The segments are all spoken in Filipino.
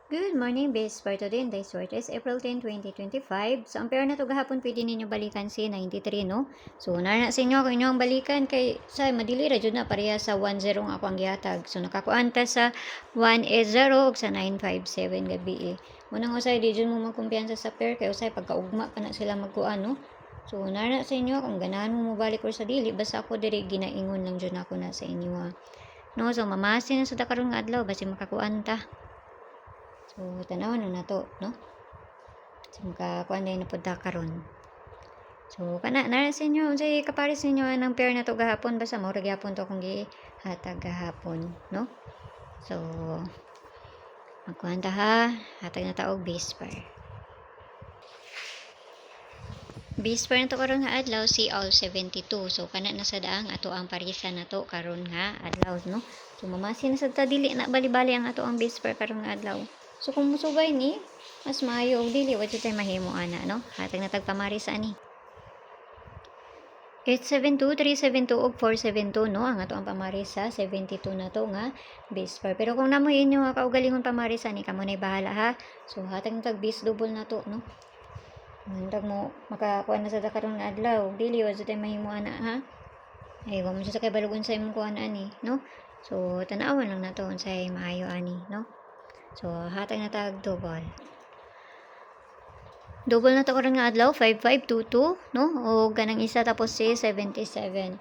Good morning, best for today and today's word is April 10, 2025. So, ang pair na to gahapon pwede ninyo balikan si 93, no? So, nana sa inyo, kung inyo ang balikan kay sa madili ra jud na pareha sa 10 ang ako ang gihatag. So, nakakuanta sa 180 ug sa 957 gabi eh. Unang usay di jud mo magkumpiyansa sa pair kay usay pagkaugma pa na sila magkuan, no? So, nana sa inyo kung ganahan mo mobalik ko sa dili basta ako diri ginaingon lang jud nako na sa inyo ha. No, so mamasin na sa karon nga adlaw basi makakuanta. So, tanawan na to, no? So, makakuan na na punta karon. So, kana na sa inyo, unsay kapares ninyo ng pair na to gahapon basta mo ra gyapon to kung gihatag gahapon, no? So, magkuhan ta ha, hatag na ta og base pair. Base pair na to karon nga adlaw si all 72. So, kana na sa daang ato ang parisa na to karon nga adlaw, no? So, mamasin na sa ta dili na bali-bali ang ato ang base pair karon nga adlaw. So, kung musugay ni, mas maayo og dili wa tay mahimo ana, no? Hatag na tagpamarisa ani. 872, 372 ug 472, no? Ang ato ang pamarisa 72 na to nga base pair. Pero kung namo inyo nga kaugalingong pamarisa ni kamo nay bahala ha. So, hatag na tag base double na to, no? Mandag mo makakuha na sa karon nga adlaw. Dili wa tay mahimo ana ha. Ay, wa mo sa kay balugon sa imong kuan ani, no? So, tan-awan lang nato unsay maayo ani, no? So, hatag na tag double. Double na to karon nga adlaw, 5522, no? O ganang isa tapos si 77.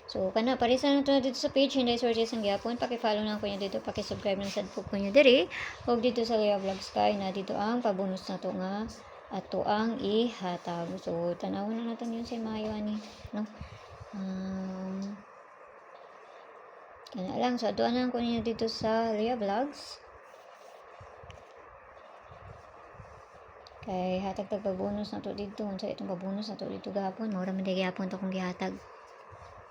So, kana parisa na to na dito sa page, hindi sources ang gyapon. Paki-follow na ko niyo dito, paki-subscribe ng sadpog ko niyo diri. O dito sa Lea Vlogs kay na dito ang pabonus na to nga ato ang ihatag. So, tanaw na natin yun sa mayo ani, no? Kana lang, so aduan na ko niyo dito sa Lea Vlogs. Kay hatag tag pabonus na to dito. Unsa itong pabonus na to dito gahapon, mura man day gahapon to kung gihatag.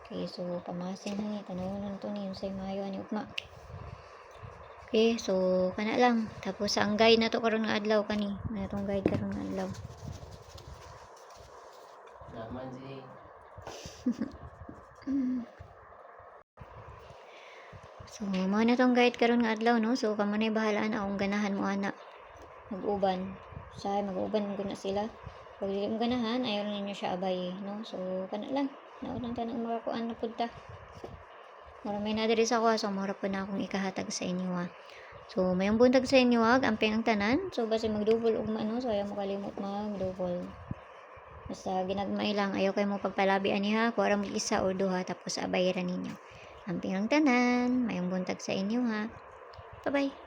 Okay, so pamasin ni tanawon na to ni unsay maayo ani ugma. Okay, so kana lang. Tapos ang guide na to karon nga adlaw kani. Ano tong guide karon nga adlaw? Naman si So, mo na tong guide karon nga adlaw, no? So, kamo nay bahala na kung ganahan mo ana. Mag-uban. Say mag-uban ko na sila. Pag dili mo ganahan, ayaw ninyo siya abay, no? So, kana lang. Naon lang tanang makakuan na pud ta. Mura may na diri sa ko, so mura po na akong ikahatag sa inyo ha. So, mayong buntag sa inyo ha, amping ang tanan. So, basi mag-double ugma, no? So, ayaw mo kalimot mag-double. Basta ginagmay lang, ayaw kayo mo pagpalabi ani ha. Kuwara mo isa o duha, tapos abayran ninyo. Amping ang tanan, mayong buntag sa inyo ha. Bye-bye.